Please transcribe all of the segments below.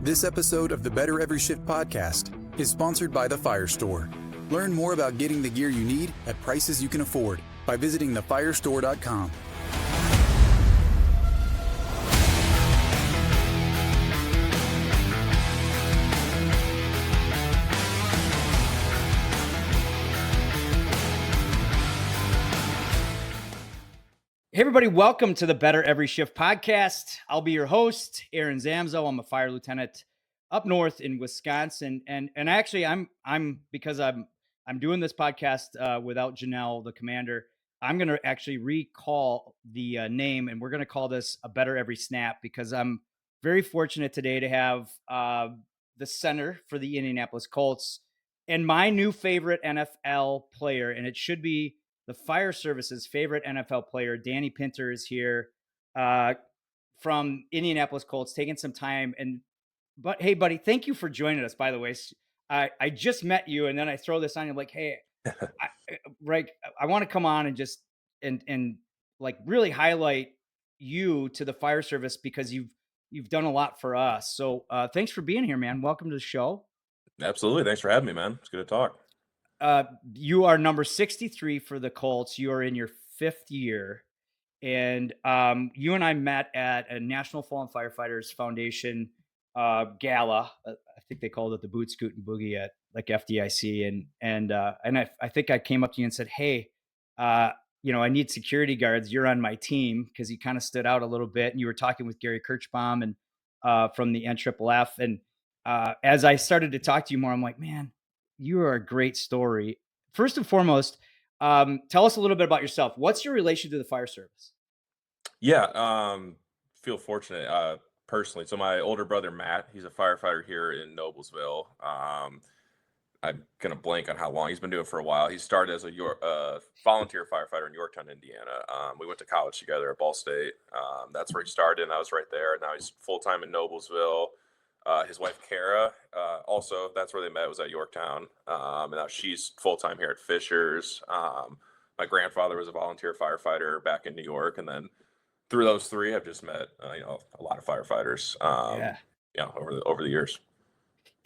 This episode of the Better Every Shift podcast is sponsored by The Fire Store. Learn more about getting the gear you need at prices you can afford by visiting thefirestore.com. Hey everybody, welcome to the Better Every Shift podcast. I'll be your host, Aaron Zamzo. I'm a fire lieutenant up north in Wisconsin, and actually I'm because I'm doing this podcast without Janelle, the commander. I'm going to actually recall the name, and we're going to call this a Better Every Snap because I'm very fortunate today to have the center for the Indianapolis Colts and my new favorite NFL player, and it should be the fire service's favorite NFL player, Danny Pinter, is here from Indianapolis Colts, taking some time. But hey, buddy, thank you for joining us. By the way, I just met you, and then I throw this on you, like, hey, I want to come on and just and like really highlight you to the fire service because you've done a lot for us. So thanks for being here, man. Welcome to the show. Absolutely, thanks for having me, man. It's good to talk. You are number 63 for the Colts. You are in your 5th year. And you and I met at a National Fallen Firefighters Foundation gala. I think they called it the Boot Scoot and Boogie at like FDIC. And I think I came up to you and said, hey, I need security guards. You're on my team, because you kind of stood out a little bit. And you were talking with Gary Kirchbaum and from the NFFF. And as I started to talk to you more, I'm like, man, you are a great story. First and foremost, tell us a little bit about yourself. What's your relation to the fire service? Yeah, feel fortunate personally. So my older brother Matt, he's a firefighter here in Noblesville. I'm gonna blank on how long he's been doing it for a while. He started as a volunteer firefighter in Yorktown, Indiana. We went to college together at Ball State. That's where he started, and I was right there. Now he's full time in Noblesville. His wife Kara, also that's where they met, was at Yorktown, and now she's full time here at Fishers. My grandfather was a volunteer firefighter back in New York, and then through those three, I've just met a lot of firefighters. Over the years.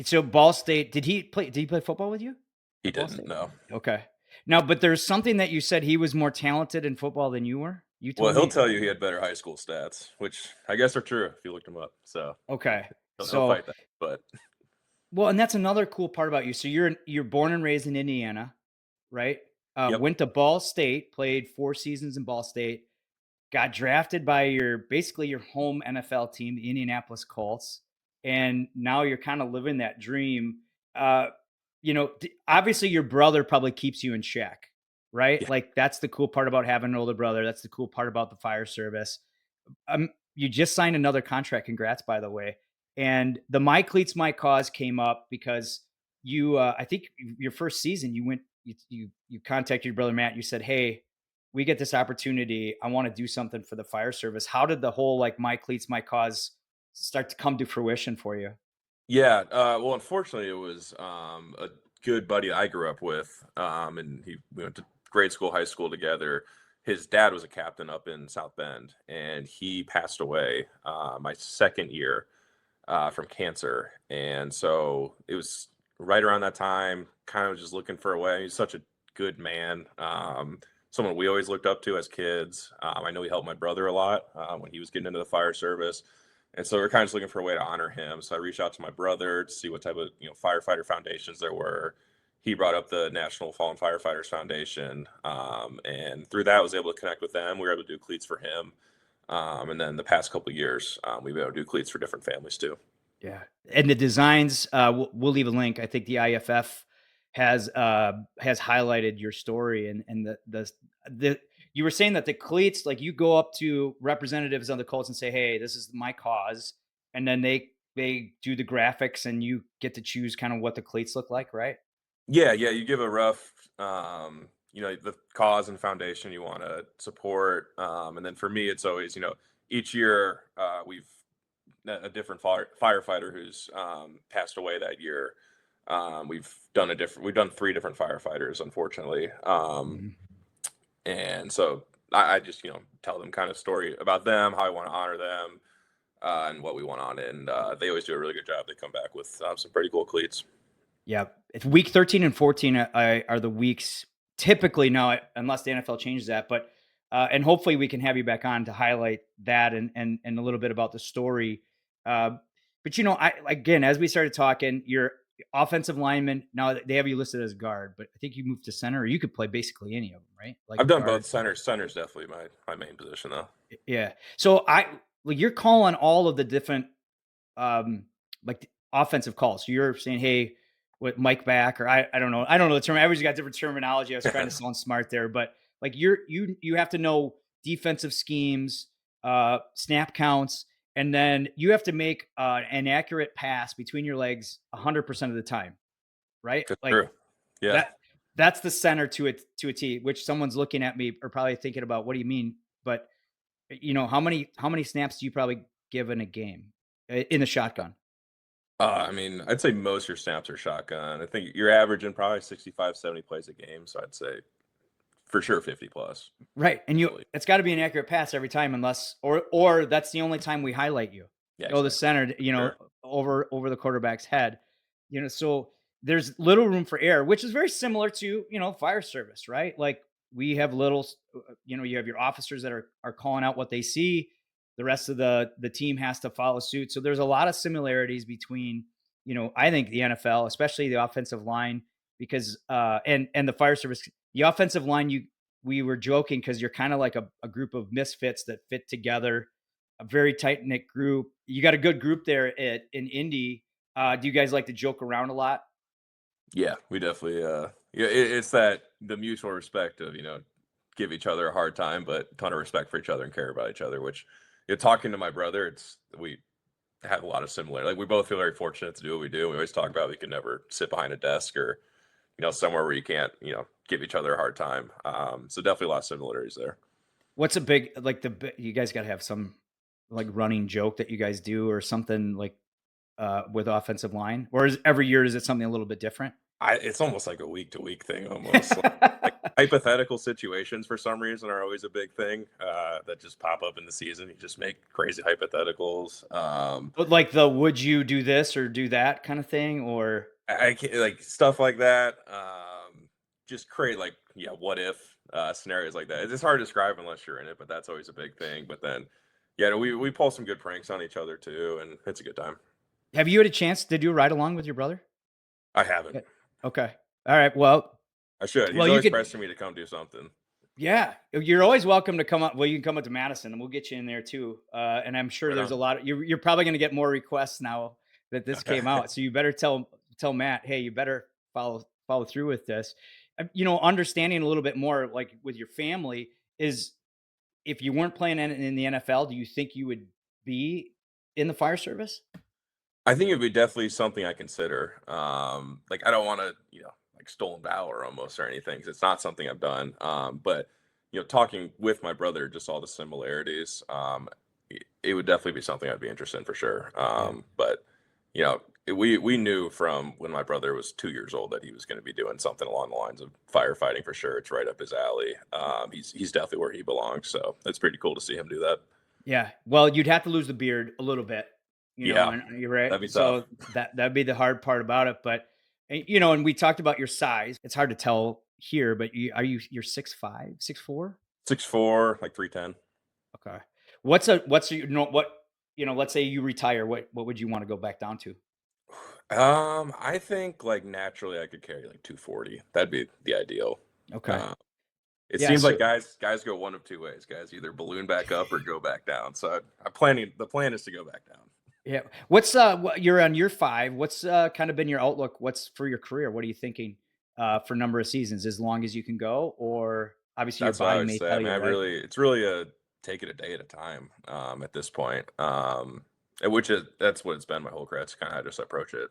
So Ball State, did he play football with you? He didn't. No. Okay. Now, but there's something that you said, he was more talented in football than you were. He'll tell you he had better high school stats, which I guess are true if you looked him up. So okay. He'll fight that, but well, and that's another cool part about you. So you're born and raised in Indiana, right? Yep. Went to Ball State, played 4 seasons in Ball State, got drafted by your home NFL team, the Indianapolis Colts, and now you're kind of living that dream. Obviously your brother probably keeps you in check, right? Yeah. Like that's the cool part about having an older brother. That's the cool part about the fire service. You just signed another contract. Congrats, by the way. And the My Cleats, My Cause came up because you, I think your first season, you contacted your brother, Matt. You said, hey, we get this opportunity. I want to do something for the fire service. How did the whole like My Cleats, My Cause start to come to fruition for you? Yeah. Well, unfortunately, it was a good buddy I grew up with, and we went to grade school, high school together. His dad was a captain up in South Bend, and he passed away my second year from cancer. And so it was right around that time, kind of just looking for a way. He's such a good man, someone we always looked up to as kids. I know he helped my brother a lot when he was getting into the fire service. And so we're kind of just looking for a way to honor him. So I reached out to my brother to see what type of firefighter foundations there were. He brought up the National Fallen Firefighters Foundation, and through that I was able to connect with them. We were able to do cleats for him. And then the past couple of years, we've been able to do cleats for different families too. Yeah. And the designs, we'll leave a link. I think the IFF has highlighted your story, and the you were saying that the cleats, like you go up to representatives on the Colts and say, hey, this is my cause. And then they do the graphics and you get to choose kind of what the cleats look like, right? Yeah. You give a rough, the cause and foundation you want to support. And then for me, it's always, each year we've a different firefighter who's passed away that year. We've done 3 different firefighters, unfortunately. And so I just, tell them kind of story about them, how I want to honor them, and what we want on it. And they always do a really good job. They come back with some pretty cool cleats. Yeah, it's week 13 and 14 are the weeks typically now, unless the NFL changes that. But and hopefully we can have you back on to highlight that and a little bit about the story. Uh, but I again, as we started talking, your offensive lineman now they have you listed as guard, but I think you moved to center, or you could play basically any of them, right? Like I've done guard. both. Center's definitely my main position though. Yeah. So you're calling all of the different um, like offensive calls. So you're saying, hey, with Mike back, or I don't know. I don't know the term. Everybody's got different terminology. I was trying to sound smart there, but like you have to know defensive schemes, snap counts, and then you have to make an accurate pass between your legs 100% of the time, right? That's Like true. Yeah. that. That's the center to a T. Which someone's looking at me or probably thinking about, what do you mean? But how many snaps do you probably give in a game in the shotgun? I mean, I'd say most of your snaps are shotgun. I think you're averaging probably 65, 70 plays a game. So I'd say for sure 50 plus. Right, and it's got to be an accurate pass every time, unless or that's the only time we highlight you. Yeah, Oh, the exactly. center, Sure. over the quarterback's head. So there's little room for error, which is very similar to fire service, right? Like we have you have your officers that are calling out what they see. The rest of the team has to follow suit. So there's a lot of similarities between I think the NFL, especially the offensive line, because and the fire service, the offensive line, we were joking because you're kind of like a group of misfits that fit together, a very tight knit group. You got a good group there in Indy. Do you guys like to joke around a lot? Yeah, we definitely yeah, it's that the mutual respect of, give each other a hard time, but ton of respect for each other and care about each other, which talking to my brother, we have a lot of similar, like we both feel very fortunate to do what we do. We always talk about we could never sit behind a desk or, somewhere where you can't, give each other a hard time. So definitely a lot of similarities there. What's a big like you guys got to have some like running joke that you guys do or something like with offensive line, or every year is it something a little bit different? It's almost like a week to week thing almost. Like hypothetical situations for some reason are always a big thing that just pop up in the season. You just make crazy hypotheticals. But like the would you do this or do that kind of thing, or I can't, like stuff like that. Just create like what if scenarios like that. It's hard to describe unless you're in it, but that's always a big thing. But then we pull some good pranks on each other too, and it's a good time. have you had a chance to do ride along with your brother? I haven't. Yeah. Okay. All right. Well, I should. He's you always could. pressing me to come do something. Yeah, you're always welcome to come up. Well, you can come up to Madison, and we'll get you in there too. And I'm sure Right there's on. a lot of you're probably going to get more requests now that this came out. So you better tell Matt, hey, you better follow through with this. Understanding a little bit more, like with your family, is if you weren't playing in the NFL, do you think you would be in the fire service? I think it'd be definitely something I consider. Like I don't want to, like stolen valor almost or anything, 'cause it's not something I've done. But talking with my brother, just all the similarities, it would definitely be something I'd be interested in for sure. Yeah. But we knew from when my brother was 2 years old that he was going to be doing something along the lines of firefighting for sure. It's right up his alley. He's definitely where he belongs. So it's pretty cool to see him do that. Yeah. Well, you'd have to lose the beard a little bit, Yeah, and you're right. that'd be tough. So that'd be the hard part about it. But and we talked about your size. It's hard to tell here, but you're 6'5", 6'4"? 6'4", like 310. Okay. What's what let's say you retire, what would you want to go back down to? I think like naturally I could carry like 240. That'd be the ideal. Okay. Uh, it Yeah, seems like so guys go one of two ways. Guys either balloon back up or go back down. So I'm planning. The plan is to go back down. yeah. You're on year 5. What's kind of been your outlook? What's for your career? What are you thinking for number of seasons, as long as you can go, or obviously your That's what I body would may say. I tell mean, you, right? it's really a take it a day at a time. At this point, and which is that's what it's been my whole career. That's kind of how I just approach it.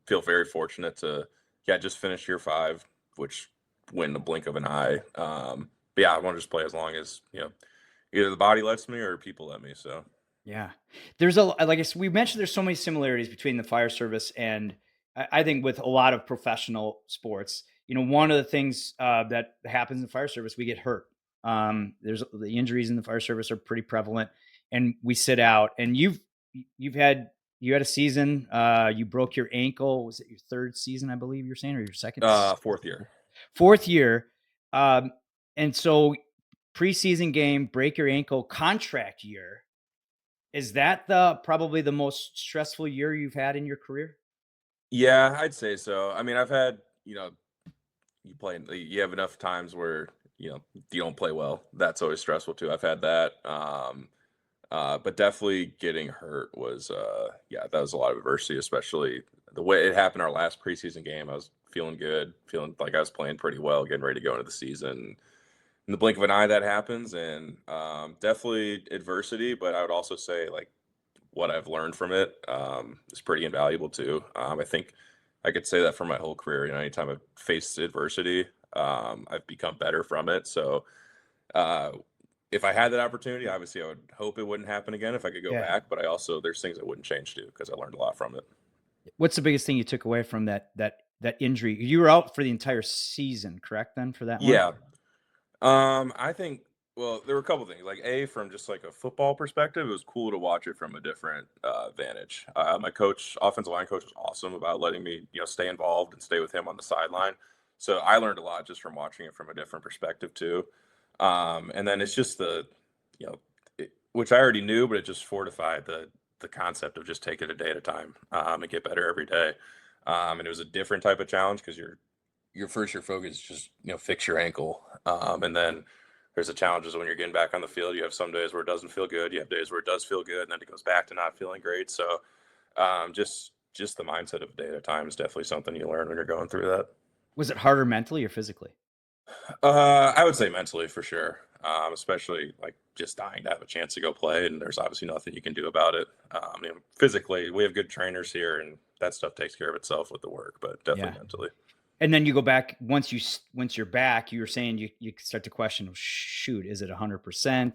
Feel very fortunate to just finish year 5, which went in the blink of an eye. But yeah, I want to just play as long as either the body lets me or people let me. So. Yeah. There's like we mentioned, there's so many similarities between the fire service and I think with a lot of professional sports. One of the things that happens in the fire service, we get hurt. There's the injuries in the fire service are pretty prevalent. and we sit out. And you had a season. You broke your ankle. Was it your third season, I believe you're saying, or your second? Fourth year. Fourth year. And so preseason game, break your ankle, contract year. Is that probably the most stressful year you've had in your career? Yeah, I'd say so. I mean, I've had, you have enough times where, you don't play well. That's always stressful too. I've had that. But definitely getting hurt was, that was a lot of adversity, especially the way it happened our last preseason game. I was feeling good, feeling like I was playing pretty well, getting ready to go into the season. In the blink of an eye, that happens, and definitely adversity. But I would also say, like, what I've learned from it is pretty invaluable too. I think I could say that for my whole career. Anytime I've faced adversity, I've become better from it. So uh, if I had that opportunity, obviously I would hope it wouldn't happen again if I could go Yeah. back. But there's things I wouldn't change too because I learned a lot from it. What's the biggest thing you took away from that injury? You were out for the entire season, correct? Then for that one. Yeah. I think, well, there were a couple things. Like, from just like a football perspective, it was cool to watch it from a different vantage. My offensive line coach, was awesome about letting me, stay involved and stay with him on the sideline. So I learned a lot just from watching it from a different perspective too. And then it's just which I already knew, but it just fortified the concept of just take it a day at a time and get better every day. And it was a different type of challenge because your focus is just fix your ankle, and then there's the challenges when you're getting back on the field. You have some days where it doesn't feel good, you have days where it does feel good, and then it goes back to not feeling great. So just the mindset of a day at a time is definitely something you learn when you're going through that. Was it harder mentally or physically? I would say mentally for sure, especially like just dying to have a chance to go play, and there's obviously nothing you can do about it. Physically, we have good trainers here, and that stuff takes care of itself with the work, but definitely Yeah. mentally. And then you go back once you're back. You were saying you start to question. Shoot, is it 100%?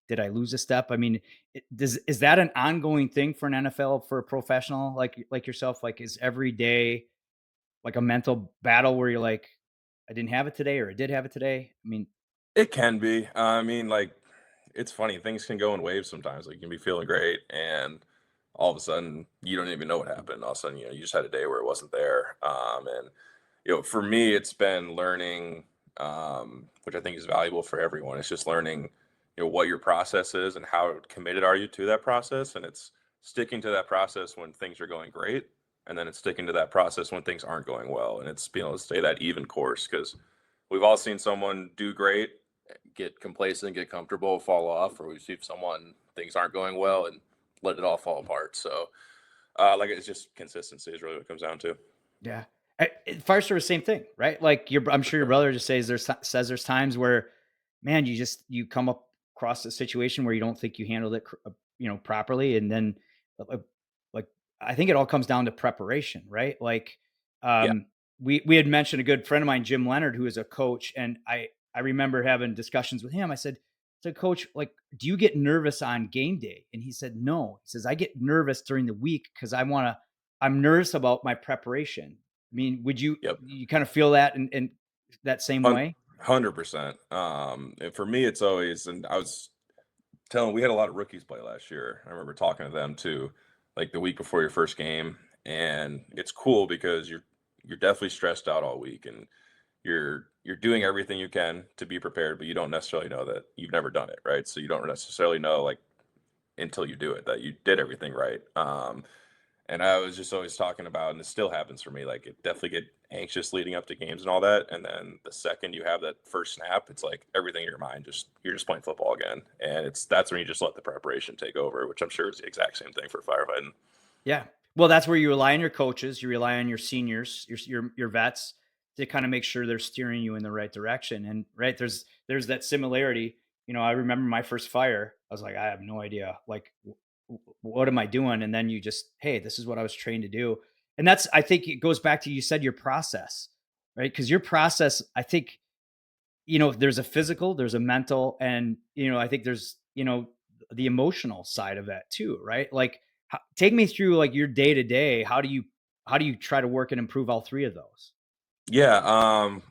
Did I lose a step? I mean, is that an ongoing thing for an NFL, for a professional like yourself? Like, is every day like a mental battle where you're like, I didn't have it today, or I did have it today? I mean, It can be. I mean, like, it's funny. Things can go in waves sometimes. Like, you can be feeling great, and all of a sudden, you don't even know what happened. All of a sudden, you just had a day where it wasn't there. And for me, it's been learning, which I think is valuable for everyone. It's just learning, what your process is and how committed are you to that process, and it's sticking to that process when things are going great, and then it's sticking to that process when things aren't going well, and it's being able to stay that even course because we've all seen someone do great, get complacent, get comfortable, fall off, or we see someone things aren't going well and let it all fall apart. So, like it's just consistency is really what it comes down to. yeah. Fire service, same thing, right? Like I'm For sure your sure. brother just says there's times where, man, you come up across a situation where you don't think you handled it, properly, and then, uh, like, I think it all comes down to preparation, right? Like, Yeah. um, we had mentioned a good friend of mine, Jim Leonard, who is a coach, and I remember having discussions with him. I said to coach, like, do you get nervous on game day? And he said, no. He says, I get nervous during the week because I'm nervous about my preparation. I mean, would Yep. you kind of feel that in that same way? 100%. And for me, it's always, and I was we had a lot of rookies play last year. I remember talking to them too, like the week before your first game, and it's cool because you're definitely stressed out all week, and you're doing everything you can to be prepared, but you don't necessarily know that you've never done it, right? So you don't necessarily know, like, until you do it, that you did everything right. And I was just always talking about, and it still happens for me, like, it definitely get anxious leading up to games and all that. And then the second you have that first snap, it's like everything in your mind, you're just playing football again. And that's when you just let the preparation take over, which I'm sure is the exact same thing for firefighting. Yeah. Well, that's where you rely on your coaches, you rely on your seniors, your vets, to kind of make sure they're steering you in the right direction. And right, there's that similarity. I remember my first fire. I was like, I have no idea. Like, what am I doing? And then you just, hey, this is what I was trained to do. And I think it goes back to, you said, your process, right? Because your process, I think, there's a physical, there's a mental, and, I think there's, the emotional side of that too, right? Like, take me through like your day to day. How do you try to work and improve all three of those? Yeah.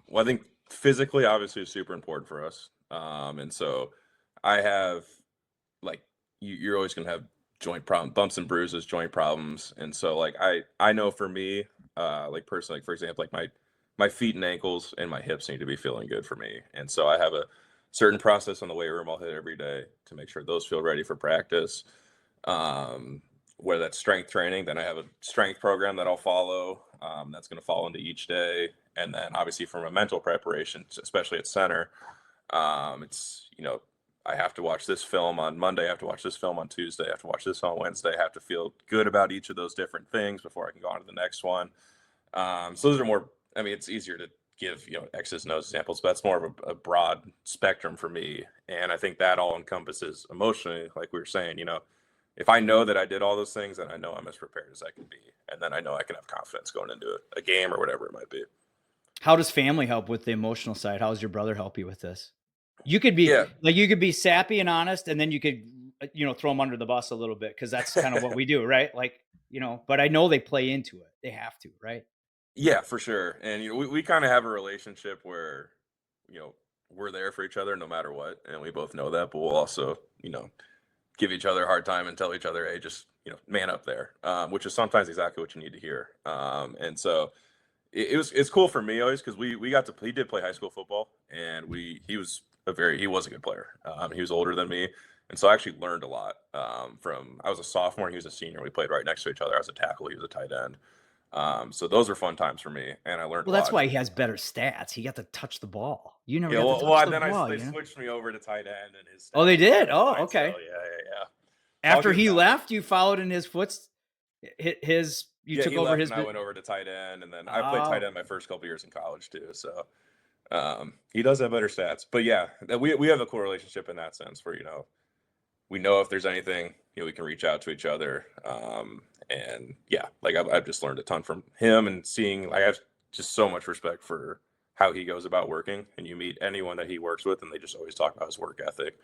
Well, I think physically, obviously, is super important for us. And so I have, like, you're always going to have bumps and bruises, joint problems. And so like, I know for me, like personally, like for example, like my feet and ankles and my hips need to be feeling good for me. And so I have a certain process on the weight room I'll hit every day to make sure those feel ready for practice. Um, whether that's strength training, then I have a strength program that I'll follow. That's going to fall into each day. And then obviously from a mental preparation, especially at center, it's, I have to watch this film on Monday. I have to watch this film on Tuesday. I have to watch this on Wednesday. I have to feel good about each of those different things before I can go on to the next one. So those are more, I mean, it's easier to give, X's and O's examples, but that's more of a broad spectrum for me. And I think that all encompasses emotionally, like we were saying, if I know that I did all those things, then I know I'm as prepared as I can be. And then I know I can have confidence going into a game or whatever it might be. How does family help with the emotional side? How does your brother help you with this? You could be Yeah. like, you could be sappy and honest, and then you could, throw them under the bus a little bit. Cause that's kind of what we do. Right. Like, but I know they play into it. They have to, right? Yeah, for sure. And we kind of have a relationship where, we're there for each other no matter what. And we both know that, but we'll also, give each other a hard time and tell each other, hey, just, man up there, which is sometimes exactly what you need to hear. And so it's cool for me always because he did play high school football, and he was a good player. He was older than me. And so I actually learned a lot I was a sophomore, he was a senior. We played right next to each other. I was a tackle, he was a tight end. So those were fun times for me, and I learned Well, a that's lot. why he has better stats. He got to touch the ball. You never Yeah, got to well, touch and the then ball. they switched me over to tight end, and his Oh, they stats were did? better than Oh, mine, okay. so yeah. So I'll After give him he that one. left, you followed in his you Yeah, took he over left, his. and I went over to tight end, and then I played tight Oh, end my first couple years in college too. So he does have better stats, but yeah, we have a cool relationship in that sense where we know if there's anything we can reach out to each other. And yeah, like I've just learned a ton from him, and seeing like I have just so much respect for how he goes about working. And you meet anyone that he works with, and they just always talk about his work ethic,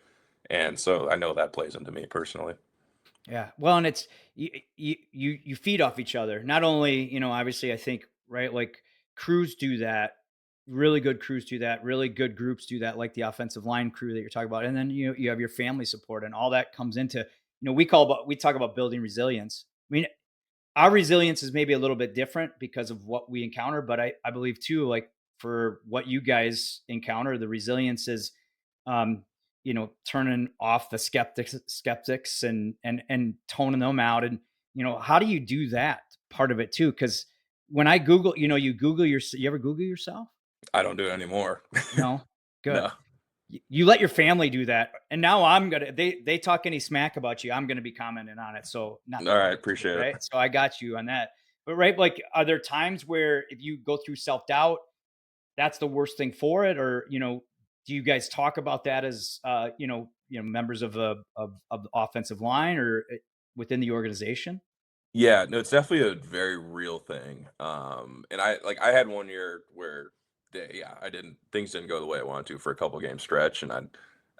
and so I know that plays into me personally. yeah. Well, and it's you feed off each other. Not only, obviously I think, right, like crews do that. Really good crews do that. Really good groups do that, like the offensive line crew that you're talking about. And then you have your family support, and all that comes into, we talk about building resilience. I mean, our resilience is maybe a little bit different because of what we encounter, but I believe too, like for what you guys encounter, the resilience is, um, turning off the skeptics and toning them out. And, how do you do that part of it too? Cause when I Google, you ever Google yourself? I don't do it anymore. No. Good. No. You let your family do that. And now they talk any smack about you, I'm going to be commenting on it. So not All that right, you do it, appreciate it. right? So I got you on that. But right, like, are there times where if you go through self-doubt, that's the worst thing for it? Or, do you guys talk about that as, members of the offensive line or within the organization? Yeah, no, it's definitely a very real thing. And I had one year where things didn't go the way I wanted to for a couple game stretch, and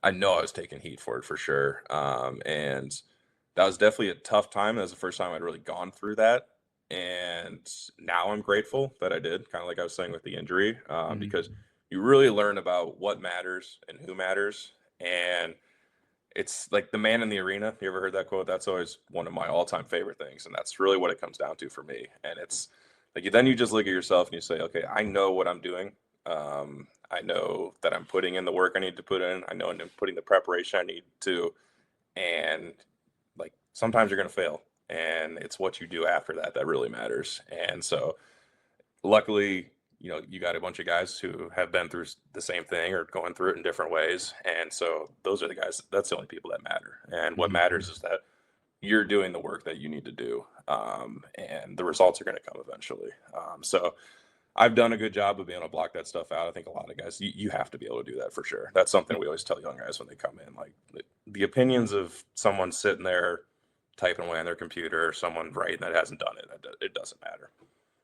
I know I was taking heat for it for sure. And that was definitely a tough time. That was the first time I'd really gone through that. And now I'm grateful that I did, kind of like I was saying with the injury, Mhm. because you really learn about what matters and who matters. And it's like the man in the arena. You ever heard that quote? That's always one of my all-time favorite things, and that's really what it comes down to for me. And it's like then you just look at yourself and you say, okay, I know what I'm doing. I know that I'm putting in the work I need to put in. I know I'm putting the preparation I need to, and like sometimes you're gonna fail, and it's what you do after that that really matters. And so luckily, you got a bunch of guys who have been through the same thing or going through it in different ways. And so those are the guys, that's the only people that matter. And what Mhm. matters is that you're doing the work that you need to do. And the results are going to come eventually. So I've done a good job of being able to block that stuff out. I think a lot of guys, you have to be able to do that for sure. That's something we always tell young guys when they come in. Like the opinions of someone sitting there typing away on their computer or someone writing that hasn't done it doesn't matter.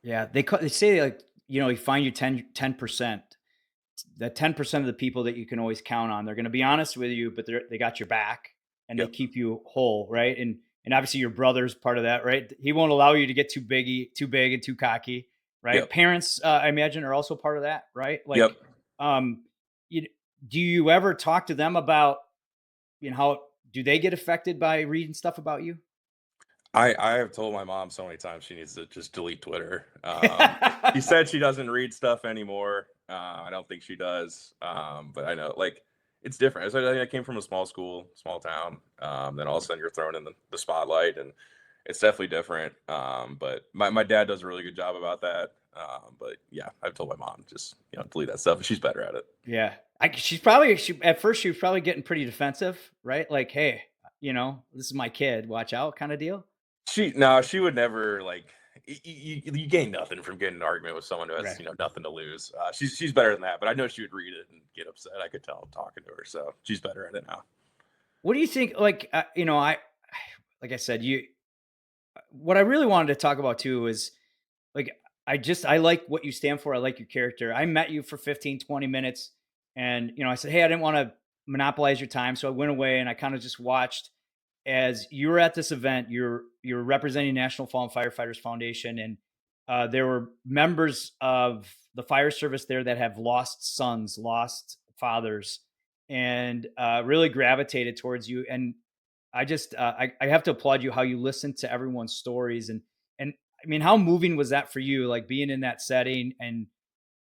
Yeah, they say, like, you find you 10%. That 10% of the people that you can always count on, they're going to be honest with you, but they got your back and they Yep. keep you whole, right? And obviously your brother's part of that, right? He won't allow you to get too big and too cocky, right? Yep. Parents, I imagine, are also part of that, right? Like, Yep. um, you, do you ever talk to them about, how do they get affected by reading stuff about you? I have told my mom so many times she needs to just delete Twitter. She said she doesn't read stuff anymore. I don't think she does. But I know, like, it's different. I came from a small school, small town. Then all of a sudden you're thrown in the spotlight, and it's definitely different. But my dad does a really good job about that. But yeah, I've told my mom just delete that stuff, and she's better at it. Yeah. At first she was probably getting pretty defensive, right? Like, hey, this is my kid, watch out kind of deal. She would never, like, you gain nothing from getting an argument with someone who has Right. nothing to lose. She's better than that, but I know she would read it and get upset. I could tell talking to her, so she's better at it now. What do you think? Like, like I said, what I really wanted to talk about too is like, I like what you stand for. I like your character. I met you for 15, 20 minutes and, I said, hey, I didn't want to monopolize your time. So I went away and I kind of just watched as you were at this event. You're representing National Fallen Firefighters Foundation, and there were members of the fire service there that have lost sons, lost fathers, and really gravitated towards you. And I have to applaud you how you listen to everyone's stories, and I mean, how moving was that for you? Like being in that setting, and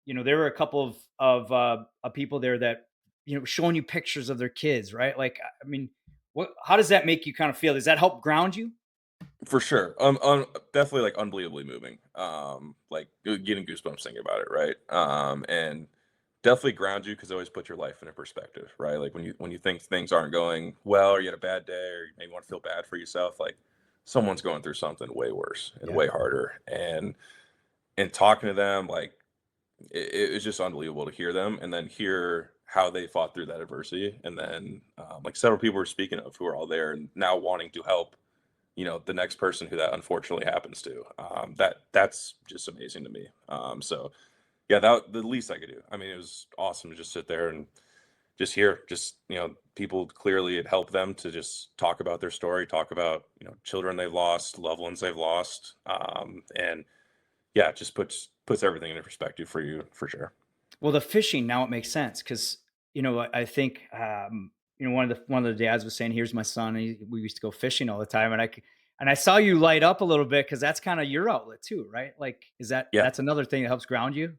there were a couple of people there that showing you pictures of their kids, right? Like, I mean, how does that make you kind of feel? Does that help ground you? For sure. Definitely, like, unbelievably moving. Like, getting goosebumps thinking about it, right? And definitely ground you because it always puts your life in a perspective, right? Like when you think things aren't going well, or you had a bad day, or you maybe want to feel bad for yourself, like someone's going through something way worse and Yeah. way harder. And talking to them, like, it was just unbelievable to hear them, and then hear how they fought through that adversity. And then like several people were speaking of who are all there and now wanting to help the next person who that unfortunately happens to. That's just amazing to me. So yeah, that the least I could do. I mean, it was awesome to just sit there and just hear, just people, clearly it helped them to just talk about their story, talk about children they've lost, loved ones they've lost. And yeah, it just puts everything into perspective for you, for sure. Well, the fishing, now it makes sense because I think one of the dads was saying, "Here's my son." And we used to go fishing all the time, and I saw you light up a little bit because that's kind of your outlet too, right? Like, Yeah, that's another thing that helps ground you?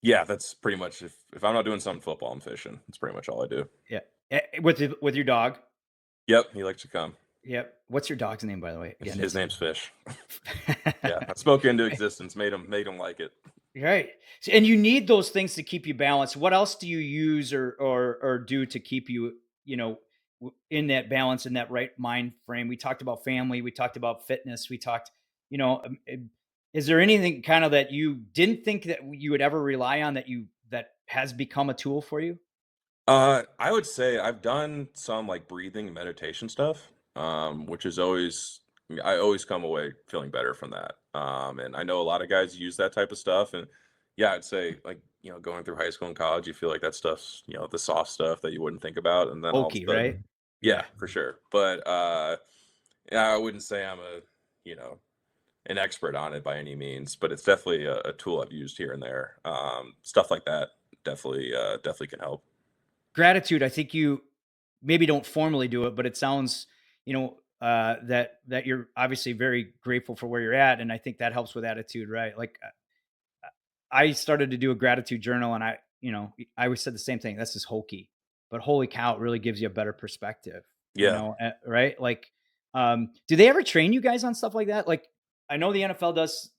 yeah, that's pretty much, if I'm not doing something football, I'm fishing. That's pretty much all I do. Yeah. With your dog. Yep, he likes to come. Yep. What's your dog's name, by the way? His, Again, his it's name's Fish. Yeah, I spoke into existence, made him like it. right. And you need those things to keep you balanced. What else do you use or do to keep you, in that balance, in that right mind frame? We talked about family, we talked about fitness, we talked, is there anything kind of that you didn't think that you would ever rely on that has become a tool for you? I would say I've done some, like, breathing and meditation stuff, which is always, I always come away feeling better from that. And I know a lot of guys use that type of stuff, and yeah, I'd say, like, going through high school and college, you feel like that stuff's, the soft stuff that you wouldn't think about, and then all of Hokey, a right? sudden, yeah, Yeah. for sure. But yeah, I wouldn't say I'm you know, an expert on it by any means, but it's definitely a tool I've used here and there. Stuff like that definitely can help. Gratitude, I think you maybe don't formally do it, but it sounds, that you're obviously very grateful for where you're at, and I think that helps with attitude, right? Like, I started to do a gratitude journal, and I always said the same thing. That's just hokey, but holy cow, it really gives you a better perspective, Yeah. right? Like, do they ever train you guys on stuff like that? Like, I know the NFL does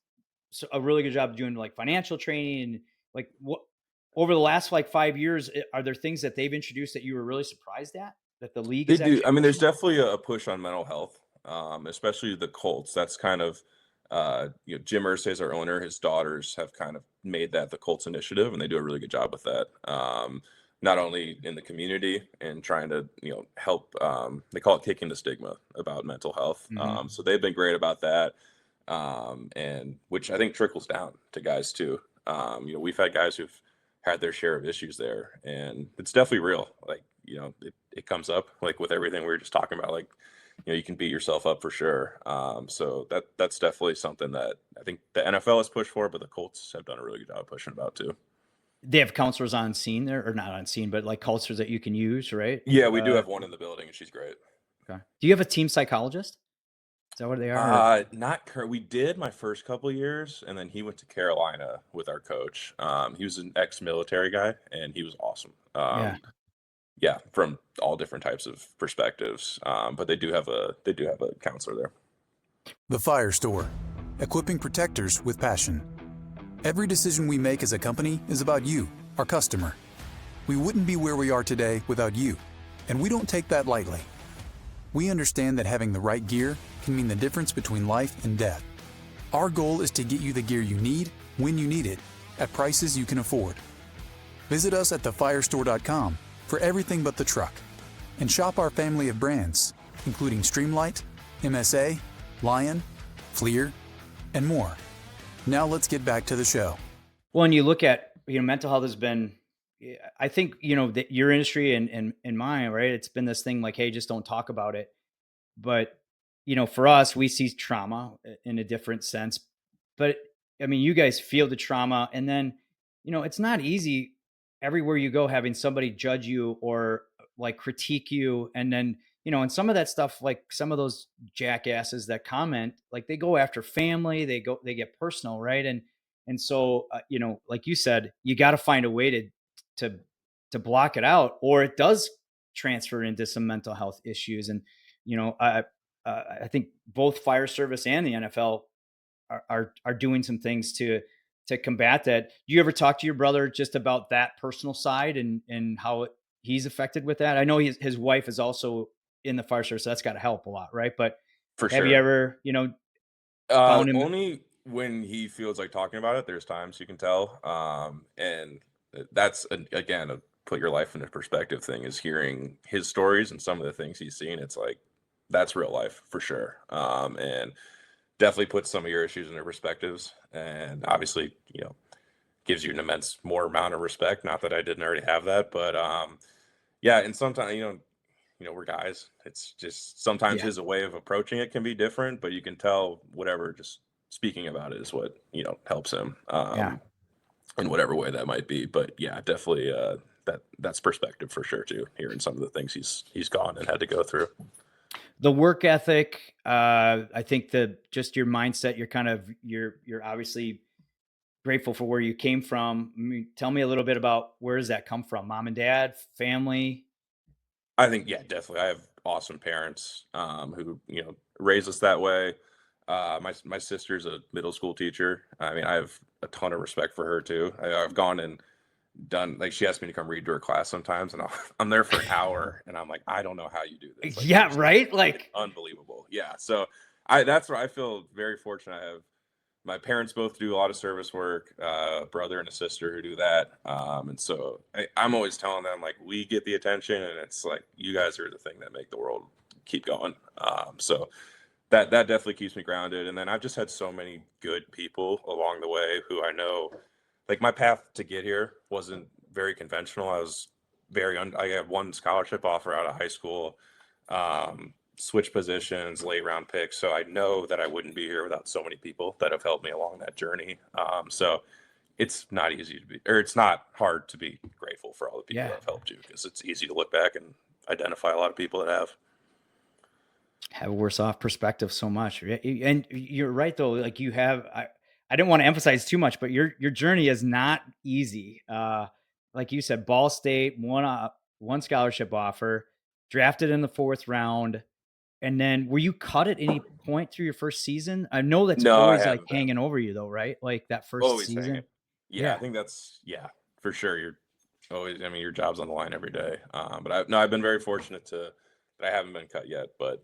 a really good job of doing like financial training, and like what over the last like 5 years, are there things that they've introduced that you were really surprised at that the league They is do. actually I mean, there's pushing? definitely a push on mental health, especially the Colts. That's kind of, Jim Irsay's our owner. His daughters have kind of made that the Colts initiative, and they do a really good job with that. Not only in the community and trying to, help. They call it kicking the stigma about mental health. Mhm. So they've been great about that, and which I think trickles down to guys too. We've had guys who've had their share of issues there, and it's definitely real. Like, it comes up, like, with everything we were just talking about, like, you can beat yourself up for sure. So that's definitely something that I think the NFL has pushed for, but the Colts have done a really good job pushing about too. They have counselors on scene there, or not on scene, but like counselors that you can use, right? Yeah, we do Uh, have one in the building, and she's great. Okay. Do you have a team psychologist? Is that what they are? Not current. We did my first couple years, and then he went to Carolina with our coach. He was an ex-military guy, and he was awesome. Yeah. Yeah, from all different types of perspectives. But they do have a counselor there. The Fire Store, equipping protectors with passion. Every decision we make as a company is about you, our customer. We wouldn't be where we are today without you, and we don't take that lightly. We understand that having the right gear can mean the difference between life and death. Our goal is to get you the gear you need, when you need it, at prices you can afford. Visit us at thefirestore.com for everything but the truck, and shop our family of brands, including Streamlight, MSA, Lion, Fleer, and more. Now let's get back to the show. Well, and you look at, mental health has been, I think, that your industry and mine, right? It's been this thing like, hey, just don't talk about it. But, for us, we see trauma in a different sense. But I mean, you guys feel the trauma. And then, it's not easy everywhere you go having somebody judge you or like critique you. And then, and some of that stuff, like some of those jackasses that comment, like they go after family, they get personal, right? And so, like you said, you got to find a way to, to block it out, or it does transfer into some mental health issues. And, I think both fire service and the NFL are doing some things to combat that. Do you ever talk to your brother just about that personal side and how he's affected with that? I know his wife is also in the fire service, so that's got to help a lot, right? But For have you sure. ever, found him? Only when he feels like talking about it. There's times you can tell. And that's again a put your life into perspective thing is hearing his stories and some of the things he's seen. It's like that's real life for sure. And definitely puts some of your issues into perspectives. And obviously, gives you an immense more amount of respect. Not that I didn't already have that, but yeah. And sometimes we're guys. It's just sometimes Yeah, his way of approaching it can be different, but you can tell whatever just speaking about it is what helps him yeah. in whatever way that might be. But yeah, definitely that's perspective for sure too. Hearing some of the things he's gone and had to go through. The work ethic, I think just your mindset, you're obviously grateful for where you came from. I mean, tell me a little bit about where does that come from? Mom and dad, family? I think yeah, definitely. I have awesome parents who raised us that way. My sister's a middle school teacher. I mean, I have a ton of respect for her too. I've gone and done like she asked me to come read to her class sometimes, and I'm there for an hour, and I'm like, I don't know how you do this. Like, Yeah, right. it's Like, unbelievable. Yeah, so that's where I feel very fortunate. I have my parents both do a lot of service work, a brother and a sister who do that. And so I'm always telling them like we get the attention, and it's like you guys are the thing that make the world keep going. So that definitely keeps me grounded. And then I've just had so many good people along the way who I know, like my path to get here wasn't very conventional. I was I had one scholarship offer out of high school. Switch positions, late round picks. So I know that I wouldn't be here without so many people that have helped me along that journey. So it's not easy to be, or it's not hard to be grateful for all the people yeah, that have helped you because it's easy to look back and identify a lot of people that have. have a worse off perspective so much. And you're right though. Like I didn't want to emphasize too much, but your journey is not easy. Like you said, Ball State, one scholarship offer, drafted in the fourth round. And then were you cut at any point through your first season? I know that's No, I always like haven't been. hanging over you though, right? Like that first Always hanging. season. Yeah, I Yeah. think that's, yeah, for sure. You're always, I mean, your job's on the line every day. But I've been very fortunate that I haven't been cut yet, but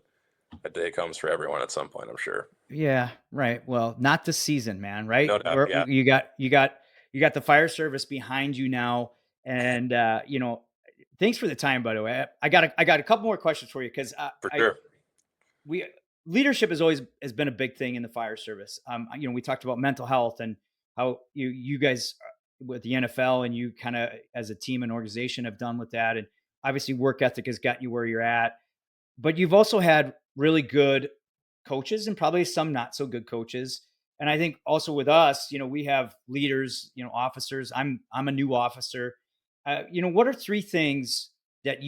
that day comes for everyone at some point, I'm sure. Yeah, right. Well, not this season, man, right? No doubt. Where Yeah, you got the fire service behind you now. And thanks for the time, by the way. I got a couple more questions for you because for I sure. we leadership has been a big thing in the fire service. We talked about mental health and how you guys with the NFL and you kind of as a team and organization have done with that. And obviously work ethic has got you where you're at. But you've also had really good coaches and probably some not so good coaches. And I think also with us, we have leaders, officers. I'm a new officer. What are three things that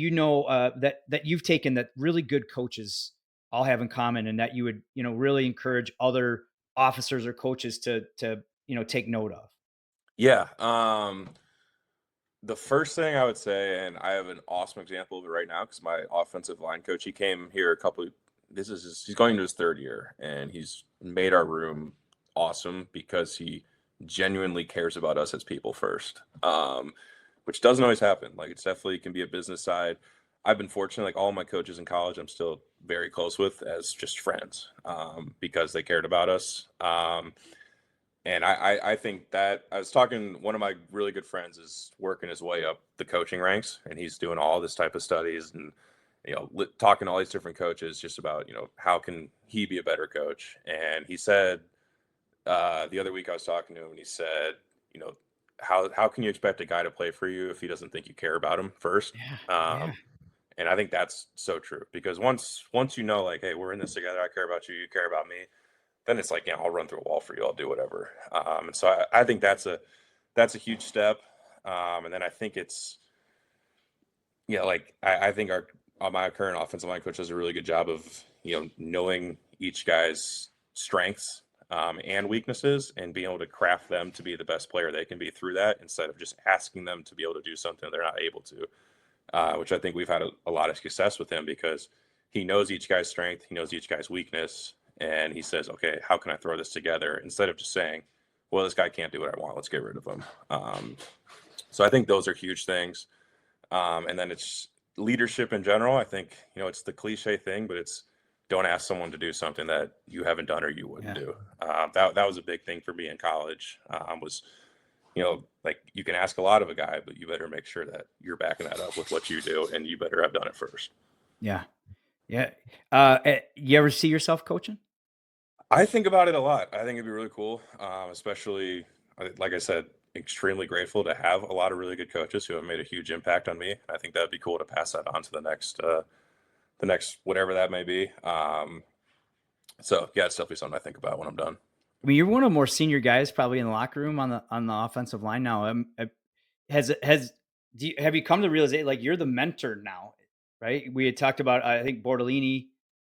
that you've taken that really good coaches all have in common, and that you would really encourage other officers or coaches to take note of? Yeah. The first thing I would say, and I have an awesome example of it right now because my offensive line coach, he came here he's going to his third year, and he's made our room awesome because he genuinely cares about us as people first, which doesn't always happen. Like, it's definitely can be a business side. I've been fortunate, like all my coaches in college, I'm still very close with as just friends, because they cared about us. And I think that I was talking, one of my really good friends is working his way up the coaching ranks, and he's doing all this type of studies and, talking to all these different coaches just about, how can he be a better coach? And he said, the other week I was talking to him, and he said, you know, how can you expect a guy to play for you if he doesn't think you care about him first? Yeah. Yeah. Um, and I think that's so true, because once you know, like, hey, we're in this together, I care about you, you care about me, then it's like, yeah, I'll run through a wall for you. I'll do whatever. And so I think that's a huge step. And then I think it's, yeah, like I think my current offensive line coach does a really good job of, knowing each guy's strengths, and weaknesses, and being able to craft them to be the best player they can be through that, instead of just asking them to be able to do something they're not able to. Which I think we've had a lot of success with him, because he knows each guy's strength, he knows each guy's weakness, and he says, okay, how can I throw this together? Instead of just saying, well, this guy can't do what I want, let's get rid of him. So I think those are huge things. And then it's leadership in general. I think, it's the cliche thing, but it's don't ask someone to do something that you haven't done or you wouldn't Yeah. do. That was a big thing for me in college. Was like, you can ask a lot of a guy, but you better make sure that you're backing that up with what you do, and you better have done it first. Yeah. Yeah. You ever see yourself coaching? I think about it a lot. I think it'd be really cool, especially, like I said, extremely grateful to have a lot of really good coaches who have made a huge impact on me. I think that'd be cool to pass that on to the next whatever that may be. So yeah, it's definitely something I think about when I'm done. I mean, you're one of the more senior guys probably in the locker room on the offensive line now. Have you come to realize like you're the mentor now, right? We had talked about, I think, Bordellini.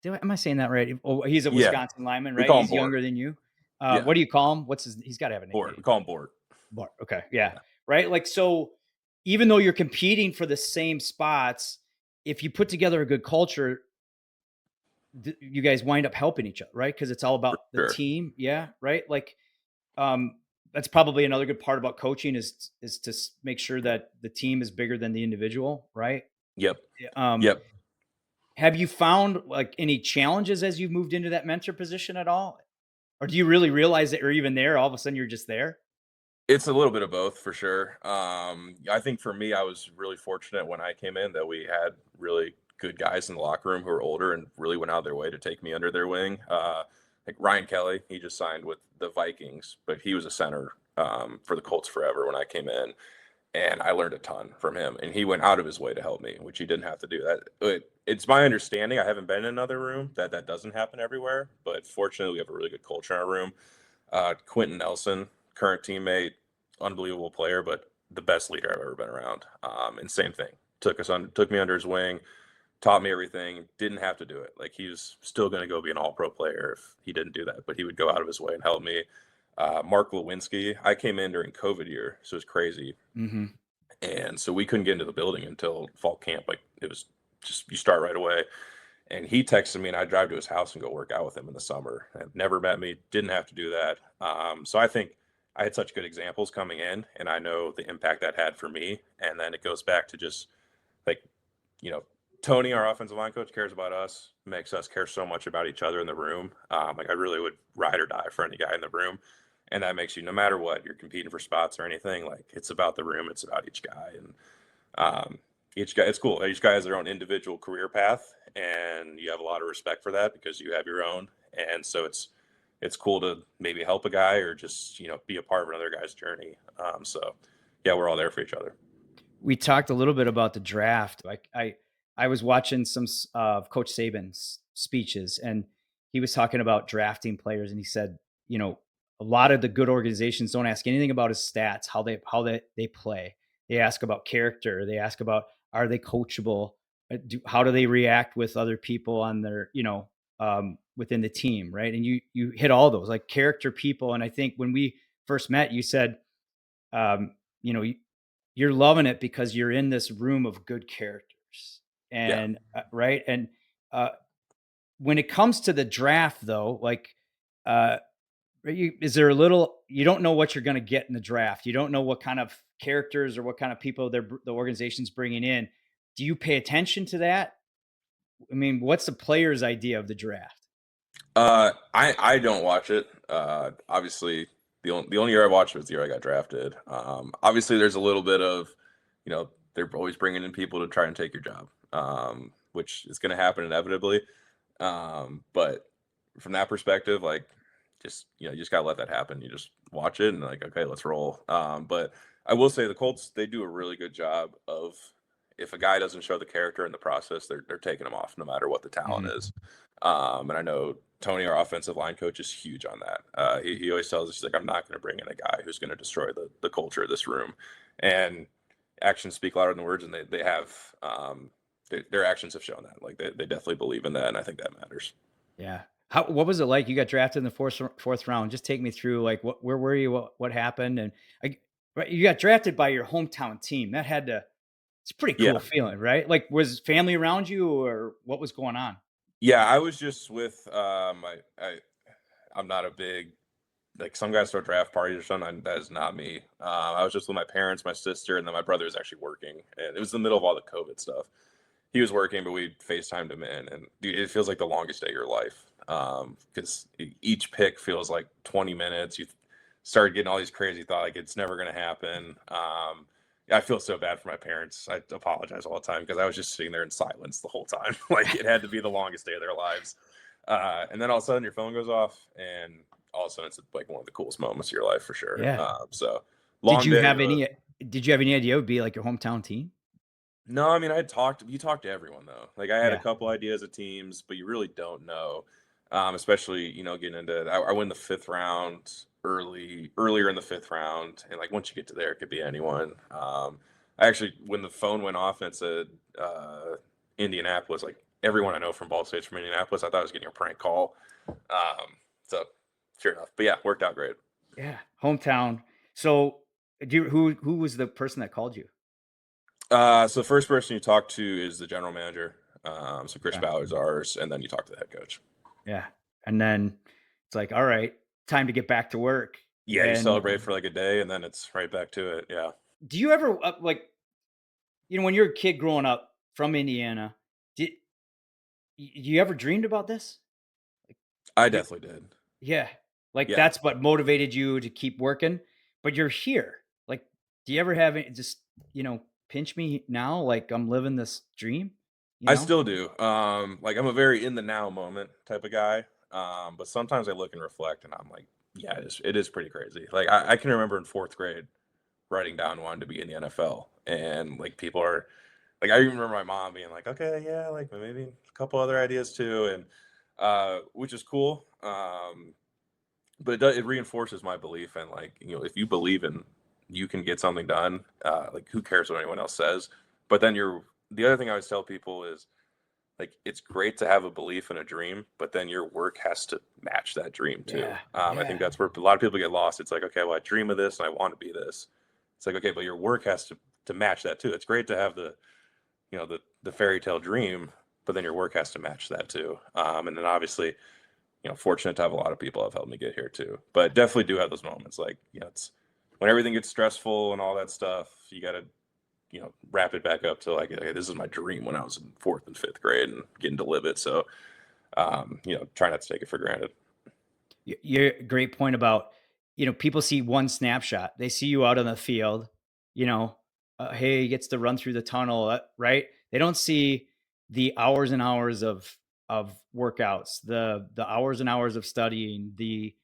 Am I saying that right? Oh, he's a Yeah, Wisconsin lineman, we right? call him He's Board. younger than you. Yeah, What do you call him? He's got to have a Board. We nickname. call him Board. Bart. Okay. Yeah. Yeah. Right. Like, so even though you're competing for the same spots, if you put together a good culture, you guys wind up helping each other, right? Because it's all For about the sure. team. Yeah. Right. Like, that's probably another good part about coaching is to make sure that the team is bigger than the individual, right? Yep. Yeah. Yep. Have you found like any challenges as you've moved into that mentor position at all, or do you really realize that you're even there? All of a sudden, you're just there. It's a little bit of both for sure. I think for me, I was really fortunate when I came in that we had really good guys in the locker room who were older and really went out of their way to take me under their wing. Like Ryan Kelly, he just signed with the Vikings, but he was a center, for the Colts forever when I came in, and I learned a ton from him. And he went out of his way to help me, which he didn't have to do. It's my understanding. I haven't been in another room that doesn't happen everywhere, but fortunately, we have a really good culture in our room. Quentin Nelson, current teammate, unbelievable player, but the best leader I've ever been around. And same thing, took me under his wing, taught me everything. Didn't have to do it. Like, he was still going to go be an All Pro player if he didn't do that, but he would go out of his way and help me. Mark Lewinsky, I came in during COVID year, so it was crazy, Mm-hmm. and so we couldn't get into the building until fall camp. Like, it was just, you start right away. And he texted me, and I drive to his house and go work out with him in the summer. And never met me, didn't have to do that. So I think I had such good examples coming in, and I know the impact that had for me. And then it goes back to just like, you know, Tony, our offensive line coach, cares about us, makes us care so much about each other in the room. Like, I really would ride or die for any guy in the room. And that makes you, no matter what, you're competing for spots or anything, like, it's about the room, it's about each guy. And um, each guy, it's cool. Each guy has their own individual career path, and you have a lot of respect for that because you have your own. And so it's cool to maybe help a guy or just, be a part of another guy's journey. So yeah, we're all there for each other. We talked a little bit about the draft. Like, I was watching some of Coach Saban's speeches, and he was talking about drafting players, and he said, a lot of the good organizations don't ask anything about his stats, how they play. They ask about character. They ask about Are they coachable? How do they react with other people on their, within the team, right? And you hit all those like character, people. And I think when we first met, you said, um, you know, you're loving it because you're in this room of good characters, Yeah. and right. And uh, when it comes to the draft, though, like, uh, is there a little, you don't know what you're going to get in the draft. You don't know what kind of characters or what kind of people the organization's bringing in. Do you pay attention to that? I mean, what's the player's idea of the draft? I don't watch it. Obviously, the only year I watched was the year I got drafted. Obviously, there's a little bit of, they're always bringing in people to try and take your job, which is going to happen inevitably. But from that perspective, like, just you just gotta let that happen. You just watch it and like, okay, let's roll. But I will say the Colts, they do a really good job of, if a guy doesn't show the character in the process, they're taking him off no matter what the talent Mhm. is. And I know Tony, our offensive line coach, is huge on that. He always tells us, he's like, I'm not going to bring in a guy who's going to destroy the culture of this room. And actions speak louder than words, and they have, their actions have shown that. Like, they definitely believe in that, and I think that matters. Yeah. What was it like? You got drafted in the fourth round. Just take me through, like, where were you? What happened? And I, right, you got drafted by your hometown team. That had to, it's a pretty Yeah. cool feeling, right? Like, was family around you, or what was going on? Yeah, I was just with, I'm not a big, like, some guys throw draft parties or something. That is not me. I was just with my parents, my sister, and then my brother was actually working. And it was the middle of all the COVID stuff. He was working, but we FaceTimed him in, and dude, it feels like the longest day of your life. Because each pick feels like 20 minutes. You start getting all these crazy thoughts, like it's never going to happen. I feel so bad for my parents. I apologize all the time because I was just sitting there in silence the whole time. Like, it had to be the longest day of their lives. And then all of a sudden your phone goes off, and all of a sudden it's like one of the coolest moments of your life for sure. Yeah. So Did long you day, have but any? Did you have any idea it would be like your hometown team? no, I mean, you talked to everyone though. Like, I had a Yeah. couple ideas of teams, but you really don't know. Especially, getting into, I win the fifth round earlier in the fifth round. And like, once you get to there, it could be anyone. I actually, when the phone went off and it said, Indianapolis, like, everyone I know from Ball State's from Indianapolis, I thought I was getting a prank call. So sure enough, but yeah, worked out great. Yeah. Hometown. So, who was the person that called you? So the first person you talk to is the general manager. So Chris Okay. Ballard's ours, and then you talk to the head coach. Yeah. And then it's like, all right, time to get back to work. Yeah, you And celebrate for like a day, and then it's right back to it. Yeah, do you ever, like, when you're a kid growing up from Indiana, did you ever dreamed about this? Like, I you definitely did. yeah, like, Yeah, that's what motivated you to keep working, but you're here. Like, do you ever have it just, pinch me now, like I'm living this dream, you I know? still do. Like, I'm a very in the now moment type of guy. But sometimes I look and reflect, and I'm like, yeah, it is pretty crazy. Like, I can remember in fourth grade writing down wanting to be in the NFL, and like, people are like, I even remember my mom being like, okay, yeah, like maybe a couple other ideas too, and which is cool. But it reinforces my belief, and like, if you believe in, you can get something done, like, who cares what anyone else says. But then the other thing I always tell people is, like, it's great to have a belief and a dream, but then your work has to match that dream too. Yeah, I think yeah, that's where a lot of people get lost. It's like, okay, well, I dream of this and I want to be this. It's like, okay, but your work has to match that too. It's great to have the fairy tale dream, but then your work has to match that too. And then obviously, fortunate to have a lot of people have helped me get here too. But definitely do have those moments, like, it's when everything gets stressful and all that stuff. You got to, wrap it back up to like, okay, this is my dream when I was in fourth and fifth grade and getting to live it. So, try not to take it for granted. you're great point about, people see one snapshot. They see you out on the field, you know, hey, he gets to run through the tunnel, right? They don't see the hours and hours of workouts, the hours and hours of studying, the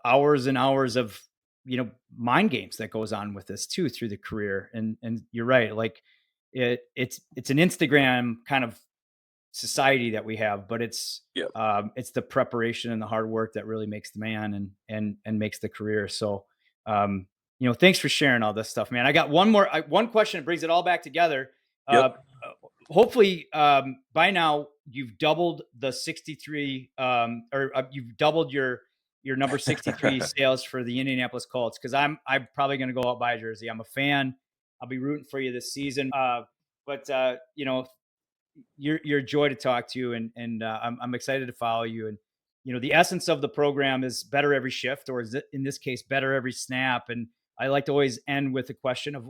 hours and hours of, mind games that goes on with this too through the career. And you're right, like, it's an Instagram kind of society that we have, but Yeah. it's the preparation and the hard work that really makes the man, and makes the career. So, Thanks for sharing all this stuff, man. I got one question that brings it all back together. Uh, Yep. Hopefully, by now you've doubled the 63, or you've doubled your number 63 sales for the Indianapolis Colts. Cause I'm probably going to go out buy a jersey. I'm a fan. I'll be rooting for you this season. But you're a joy to talk to, and I'm excited to follow you. And the essence of the program is better every shift, or is it, in this case, better every snap. And I like to always end with a question of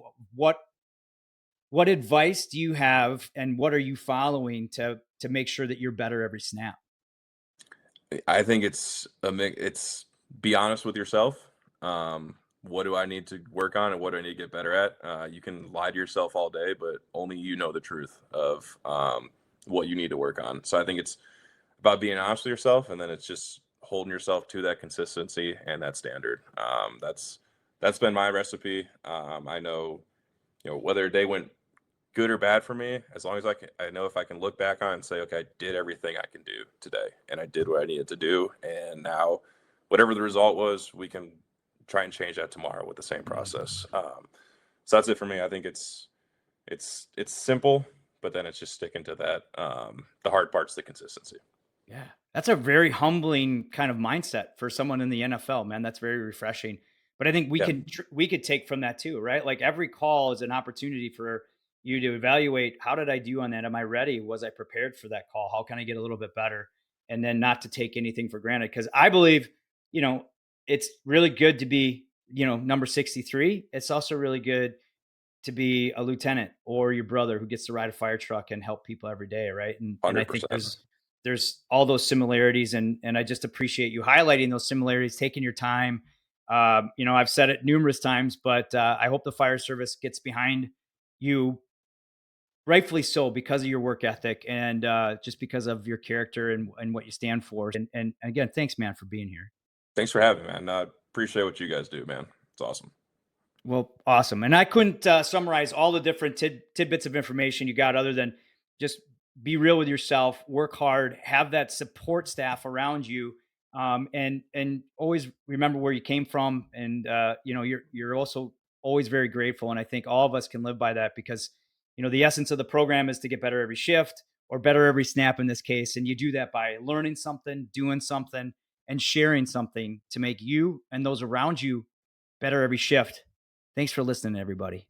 what advice do you have, and what are you following to make sure that you're better every snap? I think it's be honest with yourself. What do I need to work on and what do I need to get better at? You can lie to yourself all day, but only you know the truth of what you need to work on. So I think it's about being honest with yourself, and then it's just holding yourself to that consistency and that standard. That's been my recipe. I know, whether a day went good or bad for me, as long as I know if I can look back on it and say, okay, I did everything I can do today, and I did what I needed to do, and now whatever the result was, we can try and change that tomorrow with the same process. So that's it for me. I think it's simple, but then it's just sticking to that. The hard part's the consistency. Yeah. That's a very humbling kind of mindset for someone in the NFL, man. That's very refreshing. But I think we Yeah, could take from that too, right? Like every call is an opportunity for you to evaluate, how did I do on that? Am I ready? Was I prepared for that call? How can I get a little bit better? And then not to take anything for granted, because I believe, you know, it's really good to be, number 63. It's also really good to be a lieutenant, or your brother who gets to ride a fire truck and help people every day, right? And I think 100%. there's all those similarities, and I just appreciate you highlighting those similarities, taking your time. I've said it numerous times, but I hope the fire service gets behind you, rightfully so, because of your work ethic, and just because of your character, and what you stand for. And again, thanks, man, for being here. Thanks for having me, man. I appreciate what you guys do, man. It's awesome. Well, awesome. And I couldn't summarize all the different tidbits of information you got, other than just be real with yourself, work hard, have that support staff around you, and always remember where you came from. And you're also always very grateful. And I think all of us can live by that, because the essence of the program is to get better every shift, or better every snap in this case. And you do that by learning something, doing something, and sharing something to make you and those around you better every shift. Thanks for listening, everybody.